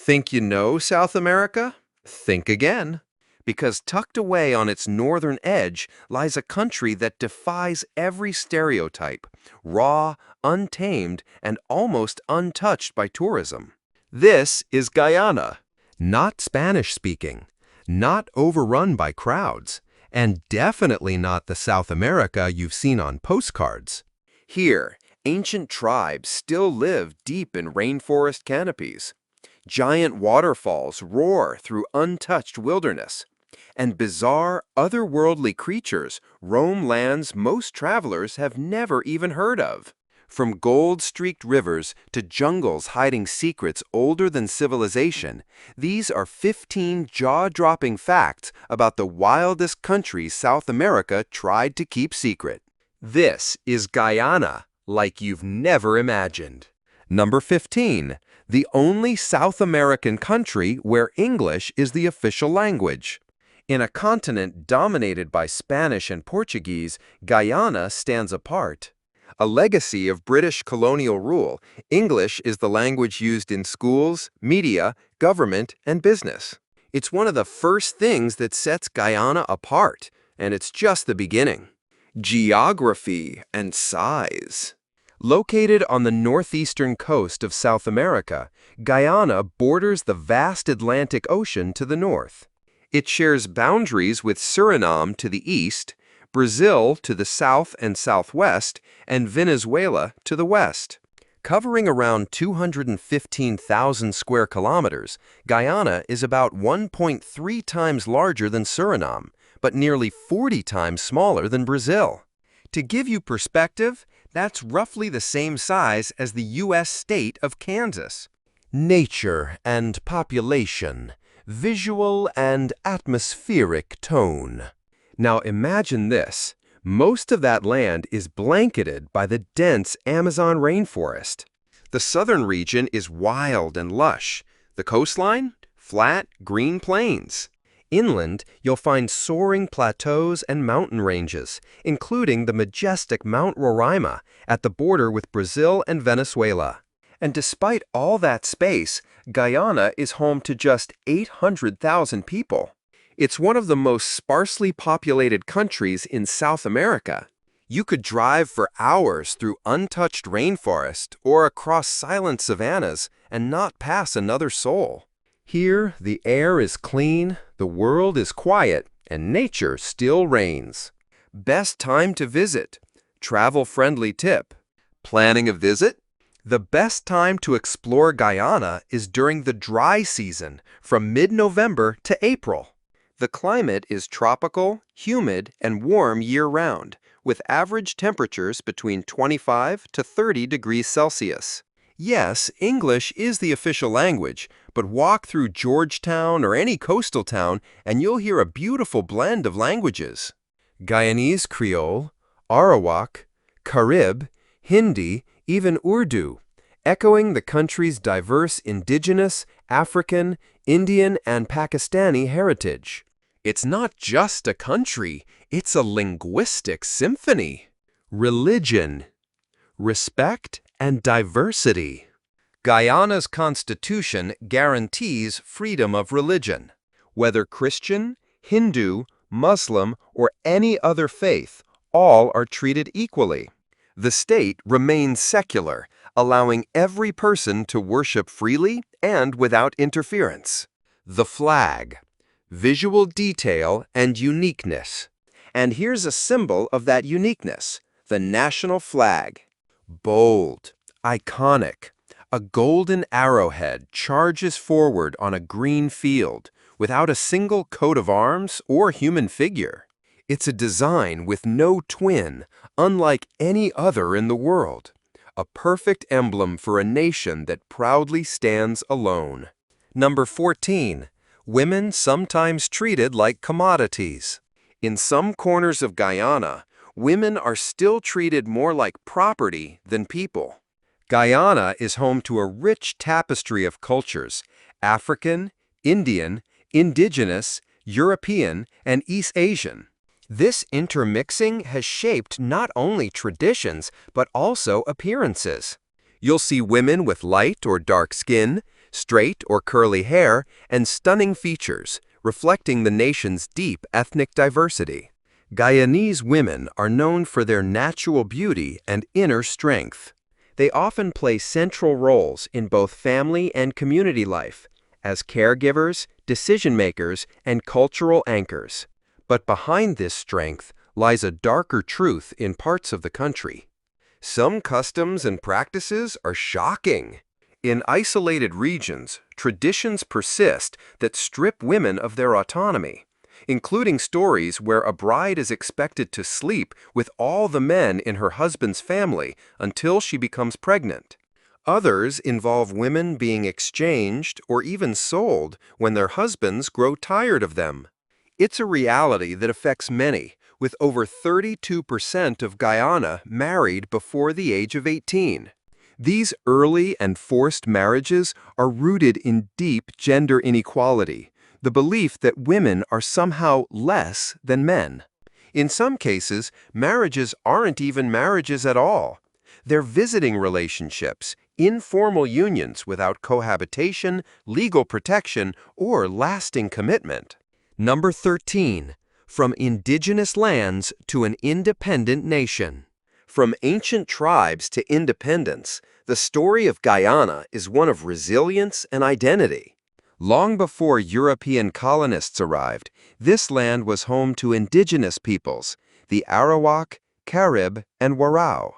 Think you know South America? Think again. Because tucked away on its northern edge lies a country that defies every stereotype, raw, untamed, and almost untouched by tourism. This is Guyana. Not Spanish-speaking, not overrun by crowds, and definitely not the South America you've seen on postcards. Here, ancient tribes still live deep in rainforest canopies. Giant waterfalls roar through untouched wilderness, and bizarre, otherworldly creatures roam lands most travelers have never even heard of. From gold-streaked rivers to jungles hiding secrets older than civilization, these are 15 jaw-dropping facts about the wildest countries South America tried to keep secret. This is Guyana, like you've never imagined. Number 15. The only South American country where English is the official language. In a continent dominated by Spanish and Portuguese, Guyana stands apart. A legacy of British colonial rule, English is the language used in schools, media, government, and business. It's one of the first things that sets Guyana apart, and it's just the beginning. Geography and size. Located on the northeastern coast of South America, Guyana borders the vast Atlantic Ocean to the north. It shares boundaries with Suriname to the east, Brazil to the south and southwest, and Venezuela to the west. Covering around 215,000 square kilometers, Guyana is about 1.3 times larger than Suriname, but nearly 40 times smaller than Brazil. To give you perspective, that's roughly the same size as the U.S. state of Kansas. Nature and population, visual and atmospheric tone. Now imagine this. Most of that land is blanketed by the dense Amazon rainforest. The southern region is wild and lush. The coastline? Flat, green plains. Inland, you'll find soaring plateaus and mountain ranges, including the majestic Mount Roraima at the border with Brazil and Venezuela. And despite all that space, Guyana is home to just 800,000 people. It's one of the most sparsely populated countries in South America. You could drive for hours through untouched rainforest or across silent savannas and not pass another soul. Here, the air is clean, the world is quiet, and nature still reigns. Best time to visit. Travel-friendly tip. Planning a visit? The best time to explore Guyana is during the dry season, from mid-November to April. The climate is tropical, humid, and warm year-round, with average temperatures between 25 to 30 degrees Celsius. Yes, English is the official language, but walk through Georgetown or any coastal town and you'll hear a beautiful blend of languages. Guyanese Creole, Arawak, Carib, Hindi, even Urdu, echoing the country's diverse indigenous, African, Indian, and Pakistani heritage. It's not just a country, it's a linguistic symphony. Religion, respect, and diversity. Guyana's constitution guarantees freedom of religion. Whether Christian, Hindu, Muslim, or any other faith, all are treated equally. The state remains secular, allowing every person to worship freely and without interference. The flag. Visual detail and uniqueness. And here's a symbol of that uniqueness, the national flag. Bold, iconic. A golden arrowhead charges forward on a green field without a single coat of arms or human figure. It's a design with no twin, unlike any other in the world. A perfect emblem for a nation that proudly stands alone. Number 14. Women sometimes treated like commodities. In some corners of Guyana, women are still treated more like property than people. Guyana is home to a rich tapestry of cultures: African, Indian, Indigenous, European, and East Asian. This intermixing has shaped not only traditions, but also appearances. You'll see women with light or dark skin, straight or curly hair, and stunning features, reflecting the nation's deep ethnic diversity. Guyanese women are known for their natural beauty and inner strength. They often play central roles in both family and community life, as caregivers, decision-makers, and cultural anchors. But behind this strength lies a darker truth in parts of the country. Some customs and practices are shocking. In isolated regions, traditions persist that strip women of their autonomy, including stories where a bride is expected to sleep with all the men in her husband's family until she becomes pregnant. Others involve women being exchanged or even sold when their husbands grow tired of them. It's a reality that affects many, with over 32% of Guyana married before the age of 18. These early and forced marriages are rooted in deep gender inequality, the belief that women are somehow less than men. In some cases, marriages aren't even marriages at all. They're visiting relationships, informal unions without cohabitation, legal protection, or lasting commitment. Number 13. From indigenous lands to an independent nation. From ancient tribes to independence, the story of Guyana is one of resilience and identity. Long before European colonists arrived, this land was home to indigenous peoples, the Arawak, Carib, and Warao.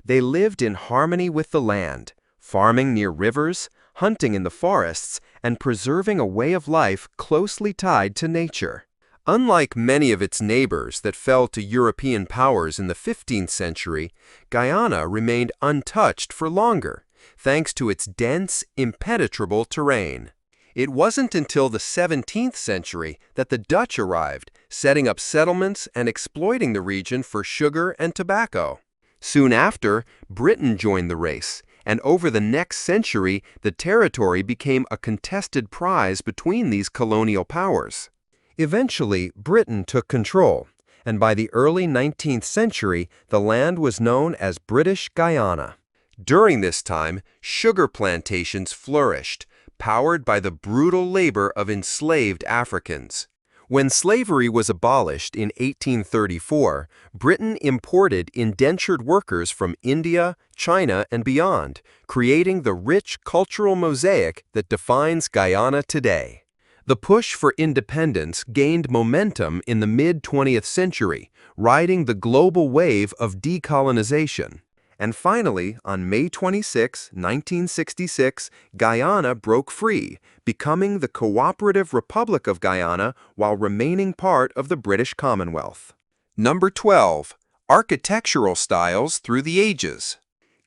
They lived in harmony with the land, farming near rivers, hunting in the forests, and preserving a way of life closely tied to nature. Unlike many of its neighbors that fell to European powers in the 15th century, Guyana remained untouched for longer, thanks to its dense, impenetrable terrain. It wasn't until the 17th century that the Dutch arrived, setting up settlements and exploiting the region for sugar and tobacco. Soon after, Britain joined the race, and over the next century, the territory became a contested prize between these colonial powers. Eventually, Britain took control, and by the early 19th century, the land was known as British Guyana. During this time, sugar plantations flourished, powered by the brutal labor of enslaved Africans. When slavery was abolished in 1834, Britain imported indentured workers from India, China, and beyond, creating the rich cultural mosaic that defines Guyana today. The push for independence gained momentum in the mid-20th century, riding the global wave of decolonization. And finally, on May 26, 1966, Guyana broke free, becoming the Cooperative Republic of Guyana while remaining part of the British Commonwealth. Number 12. Architectural styles through the ages.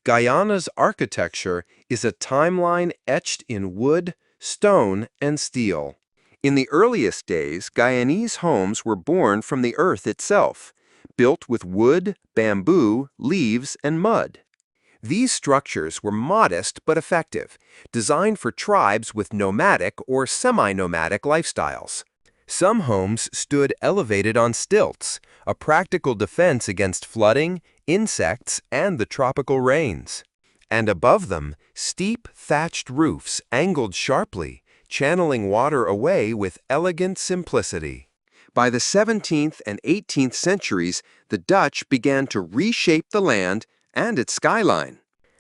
Guyana's architecture is a timeline etched in wood, stone, and steel. In the earliest days, Guyanese homes were born from the earth itself, built with wood, bamboo, leaves, and mud. These structures were modest but effective, designed for tribes with nomadic or semi-nomadic lifestyles. Some homes stood elevated on stilts, a practical defense against flooding, insects, and the tropical rains. And above them, steep thatched roofs angled sharply, channeling water away with elegant simplicity. By the 17th and 18th centuries, the Dutch began to reshape the land and its skyline.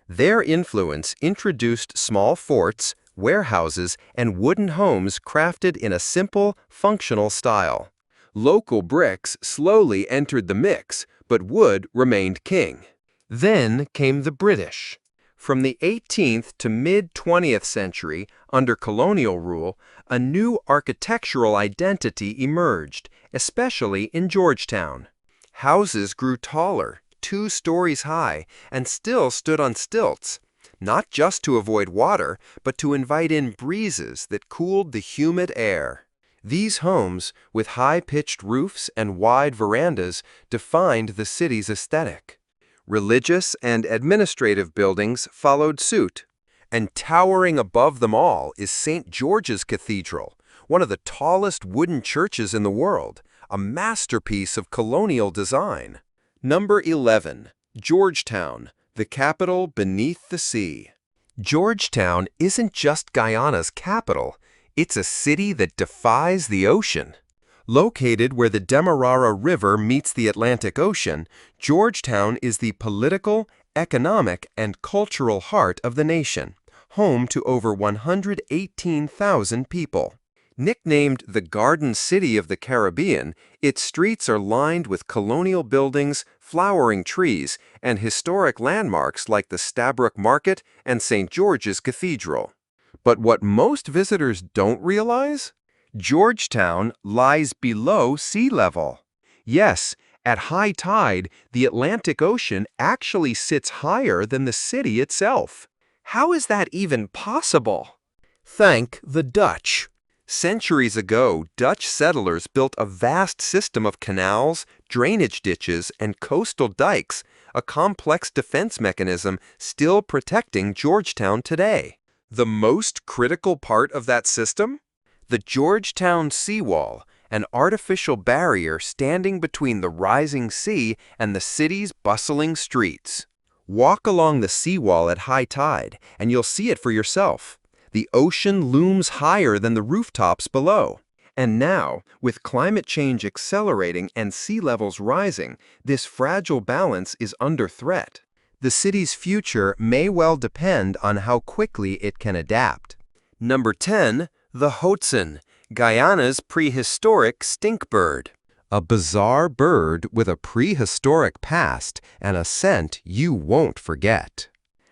Their influence introduced small forts, warehouses, and wooden homes crafted in a simple, functional style. Local bricks slowly entered the mix, but wood remained king. Then came the British. From the 18th to mid-20th century, under colonial rule, a new architectural identity emerged, especially in Georgetown. Houses grew taller, 2 stories high, and still stood on stilts, not just to avoid water, but to invite in breezes that cooled the humid air. These homes, with high-pitched roofs and wide verandas, defined the city's aesthetic. Religious and administrative buildings followed suit, and towering above them all is St. George's Cathedral, one of the tallest wooden churches in the world, a masterpiece of colonial design. Number 11. Georgetown, the capital beneath the sea. Georgetown isn't just Guyana's capital, it's a city that defies the ocean. Located where the Demerara River meets the Atlantic Ocean, Georgetown is the political, economic, and cultural heart of the nation, home to over 118,000 people. Nicknamed the Garden City of the Caribbean, its streets are lined with colonial buildings, flowering trees, and historic landmarks like the Stabroek Market and St. George's Cathedral. But what most visitors don't realize? Georgetown lies below sea level. Yes, at high tide, the Atlantic Ocean actually sits higher than the city itself. How is that even possible? Thank the Dutch. Centuries ago, Dutch settlers built a vast system of canals, drainage ditches, and coastal dikes, a complex defense mechanism still protecting Georgetown today. The most critical part of that system? The Georgetown seawall, an artificial barrier standing between the rising sea and the city's bustling streets. Walk along the seawall at high tide, and you'll see it for yourself. The ocean looms higher than the rooftops below. And now, with climate change accelerating and sea levels rising, this fragile balance is under threat. The city's future may well depend on how quickly it can adapt. Number 10. The hoatzin, Guyana's prehistoric stink bird. A bizarre bird with a prehistoric past and a scent you won't forget.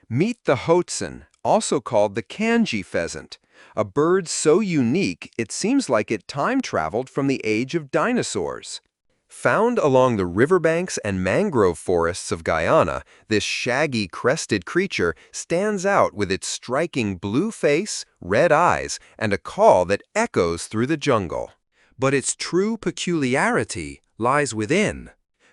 Meet the hoatzin, also called the kanji pheasant, a bird so unique it seems like it time-traveled from the age of dinosaurs. Found along the riverbanks and mangrove forests of Guyana, this shaggy crested creature stands out with its striking blue face, red eyes, and a call that echoes through the jungle. But its true peculiarity lies within.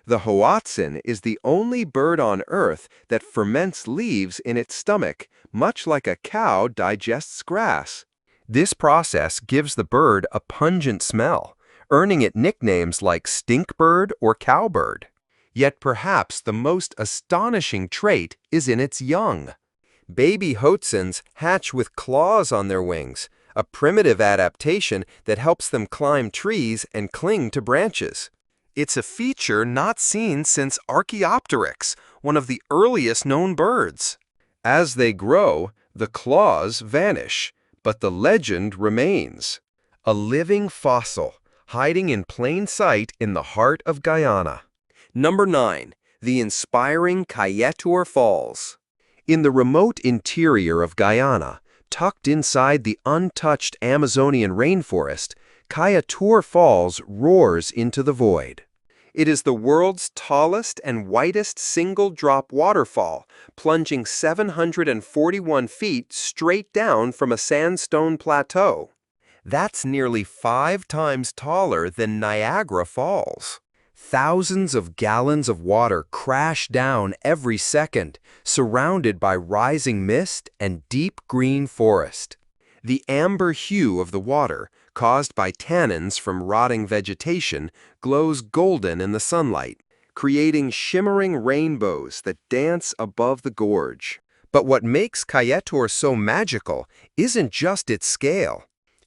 The hoatzin is the only bird on Earth that ferments leaves in its stomach, much like a cow digests grass. This process gives the bird a pungent smell, earning it nicknames like stink bird or cowbird. Yet perhaps the most astonishing trait is in its young. Baby hoatzins hatch with claws on their wings, a primitive adaptation that helps them climb trees and cling to branches. It's a feature not seen since Archaeopteryx, one of the earliest known birds. As they grow, the claws vanish, but the legend remains. A living fossil, hiding in plain sight in the heart of Guyana. Number 9. The inspiring Kaieteur Falls. In the remote interior of Guyana, tucked inside the untouched Amazonian rainforest, Kaieteur Falls roars into the void. It is the world's tallest and whitest single-drop waterfall, plunging 741 feet straight down from a sandstone plateau. That's nearly 5 times taller than Niagara Falls. Thousands of gallons of water crash down every second, surrounded by rising mist and deep green forest. The amber hue of the water, caused by tannins from rotting vegetation, glows golden in the sunlight, creating shimmering rainbows that dance above the gorge. But what makes Kaieteur so magical isn't just its scale.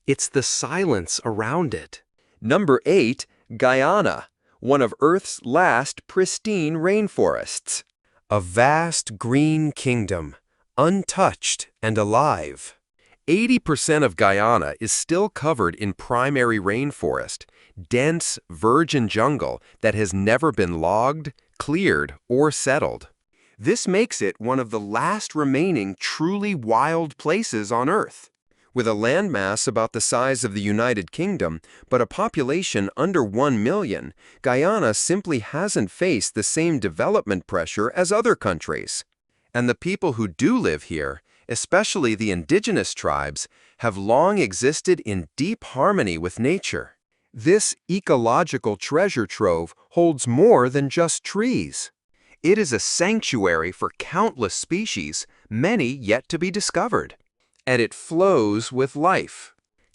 It's the silence around it. Number 8. Guyana, one of Earth's last pristine rainforests. A vast green kingdom, untouched and alive. 80% of Guyana is still covered in primary rainforest, dense, virgin jungle that has never been logged, cleared, or settled. This makes it one of the last remaining truly wild places on Earth. With a landmass about the size of the United Kingdom, but a population under 1 million, Guyana simply hasn't faced the same development pressure as other countries. And the people who do live here, especially the indigenous tribes, have long existed in deep harmony with nature. This ecological treasure trove holds more than just trees. It is a sanctuary for countless species, many yet to be discovered. And it flows with life.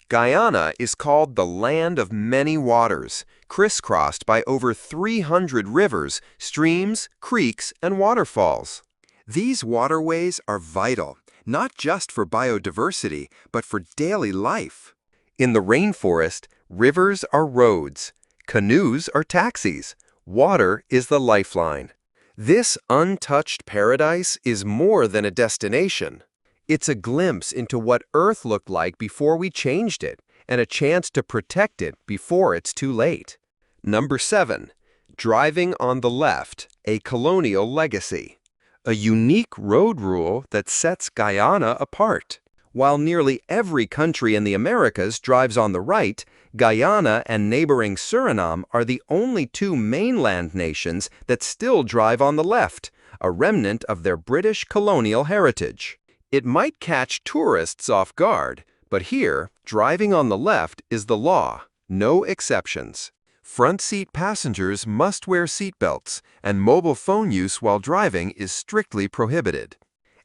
Guyana is called the land of many waters, crisscrossed by over 300 rivers, streams, creeks, and waterfalls. These waterways are vital, not just for biodiversity, but for daily life. In the rainforest, rivers are roads, canoes are taxis, water is the lifeline. This untouched paradise is more than a destination. It's a glimpse into what Earth looked like before we changed it, and a chance to protect it before it's too late. Number 7. Driving on the left, a colonial legacy. A unique road rule that sets Guyana apart. While nearly every country in the Americas drives on the right, Guyana and neighboring Suriname are the only two mainland nations that still drive on the left, a remnant of their British colonial heritage. It might catch tourists off guard, but here, driving on the left is the law, no exceptions. Front seat passengers must wear seatbelts, and mobile phone use while driving is strictly prohibited.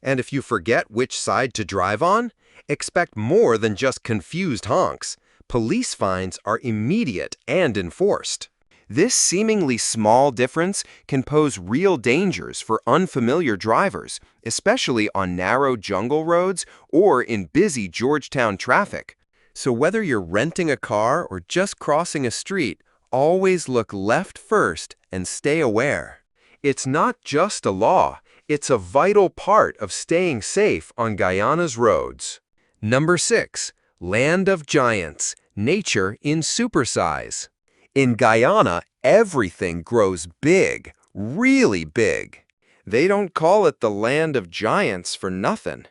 And if you forget which side to drive on, expect more than just confused honks. Police fines are immediate and enforced. This seemingly small difference can pose real dangers for unfamiliar drivers, especially on narrow jungle roads or in busy Georgetown traffic. So whether you're renting a car or just crossing a street, always look left first and stay aware. It's not just a law, it's a vital part of staying safe on Guyana's roads. Number 6. Land of Giants, Nature in Supersize. In Guyana, everything grows big, really big. They don't call it the land of giants for nothing.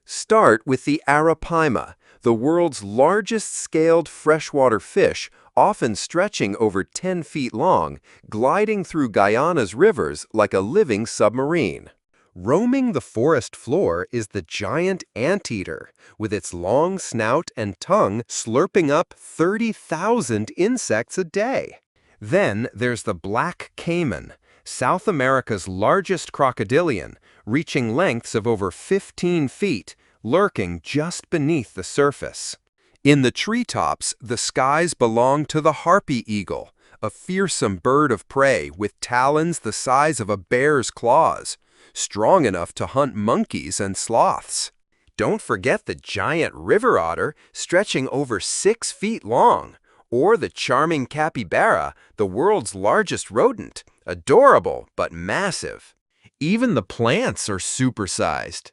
Start with the arapaima, the world's largest scaled freshwater fish, often stretching over 10 feet long, gliding through Guyana's rivers like a living submarine. Roaming the forest floor is the giant anteater, with its long snout and tongue slurping up 30,000 insects a day. Then there's the black caiman, South America's largest crocodilian, reaching lengths of over 15 feet, lurking just beneath the surface. In the treetops, the skies belong to the harpy eagle, a fearsome bird of prey with talons the size of a bear's claws, strong enough to hunt monkeys and sloths. Don't forget the giant river otter, stretching over 6 feet long, or the charming capybara, the world's largest rodent, adorable but massive. Even the plants are supersized.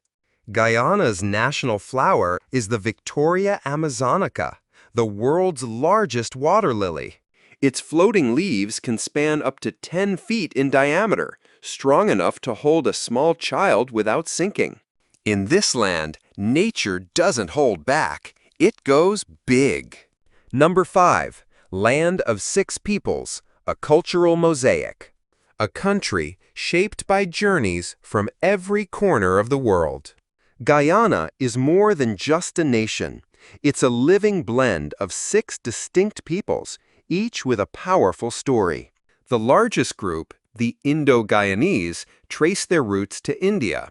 Guyana's national flower is the Victoria amazonica, the world's largest water lily. Its floating leaves can span up to 10 feet in diameter, strong enough to hold a small child without sinking. In this land, nature doesn't hold back. It goes big. Number 5. Land of Six Peoples, a cultural mosaic. A country shaped by journeys from every corner of the world. Guyana is more than just a nation. It's a living blend of 6 distinct peoples, each with a powerful story. The largest group, the Indo-Guyanese, trace their roots to India.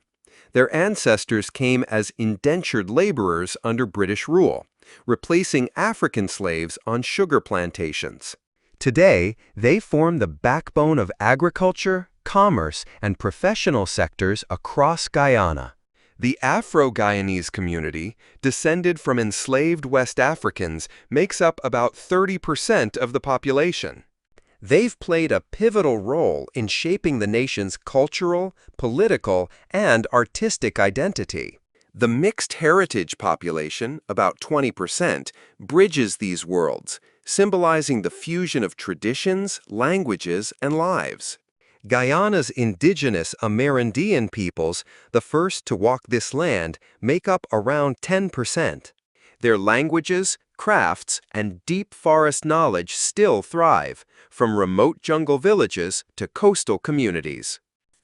Their ancestors came as indentured laborers under British rule, replacing African slaves on sugar plantations. Today, they form the backbone of agriculture, commerce, and professional sectors across Guyana. The Afro-Guyanese community, descended from enslaved West Africans, makes up about 30% of the population. They've played a pivotal role in shaping the nation's cultural, political, and artistic identity. The mixed heritage population, about 20%, bridges these worlds, symbolizing the fusion of traditions, languages, and lives. Guyana's indigenous Amerindian peoples, the first to walk this land, make up around 10%. Their languages, crafts, and deep forest knowledge still thrive, from remote jungle villages to coastal communities.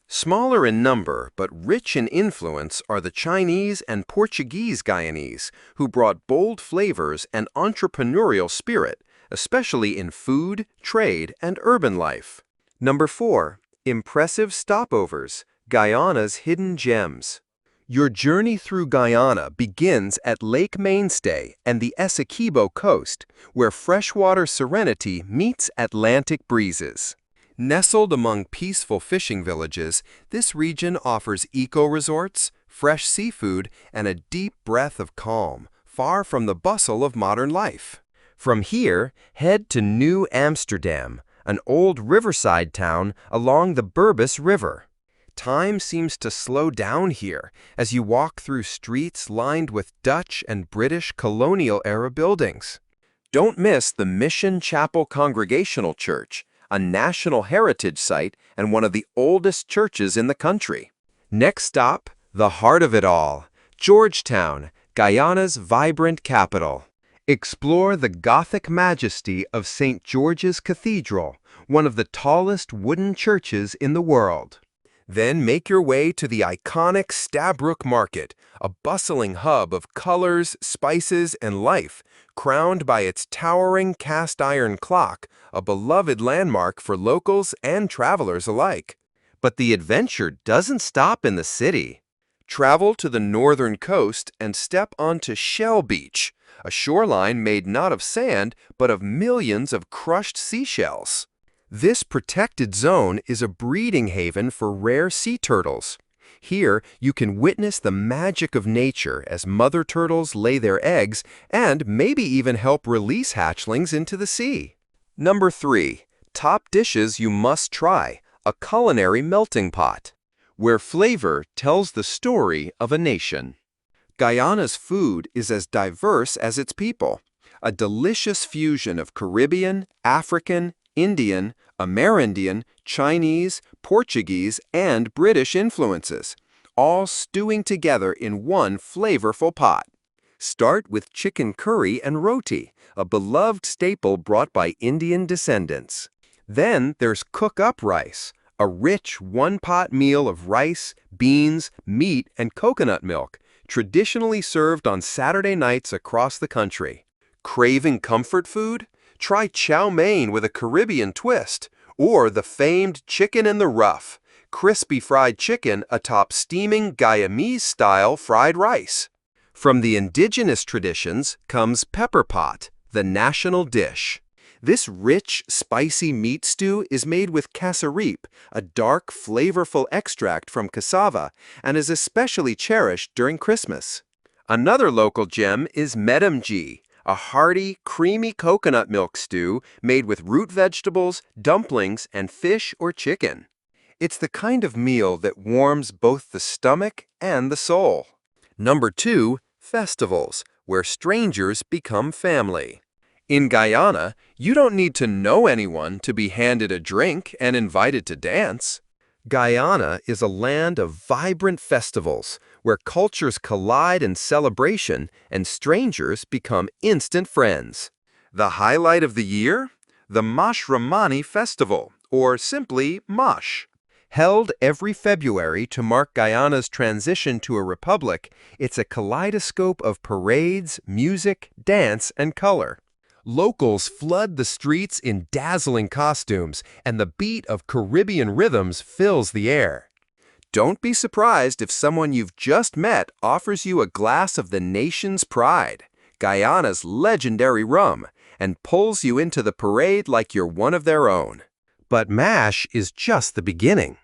Smaller in number but rich in influence are the Chinese and Portuguese Guyanese, who brought bold flavors and entrepreneurial spirit, especially in food, trade, and urban life. Number 4. Impressive stopovers, Guyana's hidden gems. Your journey through Guyana begins at Lake Mainstay and the Essequibo coast, where freshwater serenity meets Atlantic breezes. Nestled among peaceful fishing villages, this region offers eco-resorts, fresh seafood, and a deep breath of calm, far from the bustle of modern life. From here, head to New Amsterdam, an old riverside town along the Berbice River. Time seems to slow down here as you walk through streets lined with Dutch and British colonial-era buildings. Don't miss the Mission Chapel Congregational Church, a National Heritage Site and one of the oldest churches in the country. Next stop, the heart of it all, Georgetown, Guyana's vibrant capital. Explore the Gothic majesty of St. George's Cathedral, one of the tallest wooden churches in the world. Then make your way to the iconic Stabroek Market, a bustling hub of colors, spices, and life, crowned by its towering cast-iron clock, a beloved landmark for locals and travelers alike. But the adventure doesn't stop in the city. Travel to the northern coast and step onto Shell Beach, a shoreline made not of sand, but of millions of crushed seashells. This protected zone is a breeding haven for rare sea turtles. Here, you can witness the magic of nature as mother turtles lay their eggs and maybe even help release hatchlings into the sea. Number 3. Top dishes you must try, a culinary melting pot, where flavor tells the story of a nation. Guyana's food is as diverse as its people, a delicious fusion of Caribbean, African, Indian, Amerindian, Chinese, Portuguese, and British influences, all stewing together in one flavorful pot. Start with chicken curry and roti, a beloved staple brought by Indian descendants. Then there's cook-up rice, a rich one-pot meal of rice, beans, meat, and coconut milk, traditionally served on Saturday nights across the country. Craving comfort food? Try chow mein with a Caribbean twist, or the famed chicken in the rough, crispy fried chicken atop steaming Guyanese-style fried rice. From the indigenous traditions comes pepper pot, the national dish. This rich, spicy meat stew is made with cassaripe, a dark, flavorful extract from cassava, and is especially cherished during Christmas. Another local gem is medamji, a hearty, creamy coconut milk stew made with root vegetables, dumplings, and fish or chicken. It's the kind of meal that warms both the stomach and the soul. Number 2, festivals, where strangers become family. In Guyana, you don't need to know anyone to be handed a drink and invited to dance. Guyana is a land of vibrant festivals, where cultures collide in celebration and strangers become instant friends. The highlight of the year? The Mashramani Festival, or simply Mash. Held every February to mark Guyana's transition to a republic, it's a kaleidoscope of parades, music, dance, and color. Locals flood the streets in dazzling costumes, and the beat of Caribbean rhythms fills the air. Don't be surprised if someone you've just met offers you a glass of the nation's pride, Guyana's legendary rum, and pulls you into the parade like you're one of their own. But MASH is just the beginning.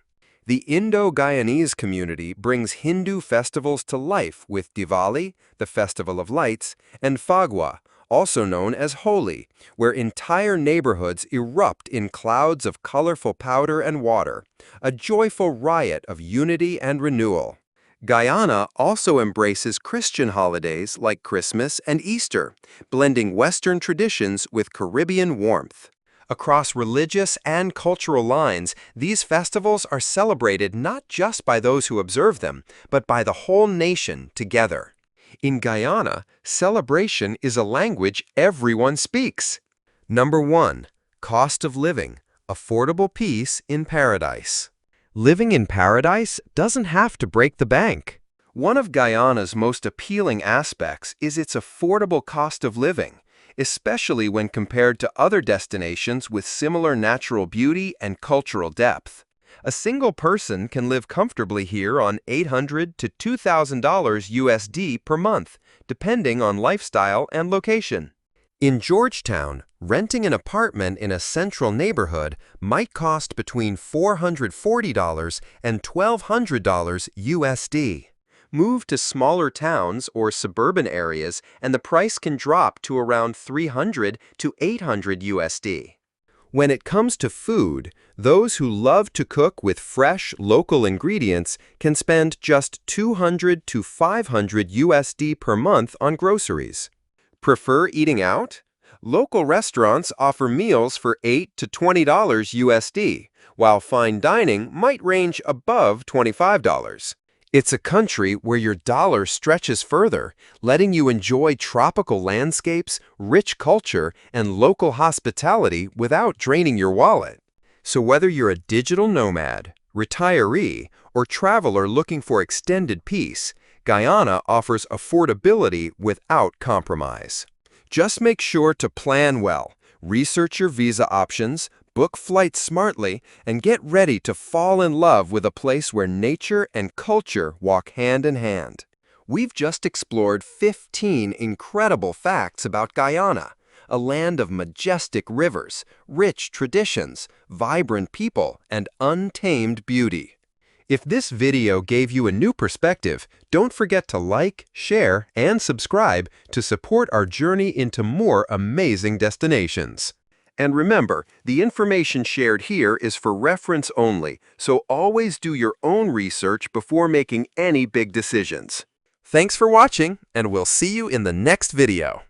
The Indo-Guyanese community brings Hindu festivals to life with Diwali, the Festival of Lights, and Phagwa, also known as Holi, where entire neighborhoods erupt in clouds of colorful powder and water, a joyful riot of unity and renewal. Guyana also embraces Christian holidays like Christmas and Easter, blending Western traditions with Caribbean warmth. Across religious and cultural lines, these festivals are celebrated not just by those who observe them, but by the whole nation together. In Guyana, celebration is a language everyone speaks. Number 1. Cost of living. Affordable peace in paradise. Living in paradise doesn't have to break the bank. One of Guyana's most appealing aspects is its affordable cost of living, especially when compared to other destinations with similar natural beauty and cultural depth. A single person can live comfortably here on $800 to $2,000 USD per month, depending on lifestyle and location. In Georgetown, renting an apartment in a central neighborhood might cost between $440 and $1,200 USD. Move to smaller towns or suburban areas and the price can drop to around 300 to 800 USD. When it comes to food, those who love to cook with fresh, local ingredients can spend just 200 to 500 USD per month on groceries. Prefer eating out? Local restaurants offer meals for $8 to $20 USD, while fine dining might range above $25. It's a country where your dollar stretches further, letting you enjoy tropical landscapes, rich culture, and local hospitality without draining your wallet. So whether you're a digital nomad, retiree, or traveler looking for extended peace, Guyana offers affordability without compromise. Just make sure to plan well, research your visa options, book flights smartly, and get ready to fall in love with a place where nature and culture walk hand in hand. We've just explored 15 incredible facts about Guyana, a land of majestic rivers, rich traditions, vibrant people, and untamed beauty. If this video gave you a new perspective, don't forget to like, share, and subscribe to support our journey into more amazing destinations. And remember, the information shared here is for reference only, so always do your own research before making any big decisions. Thanks for watching, and we'll see you in the next video.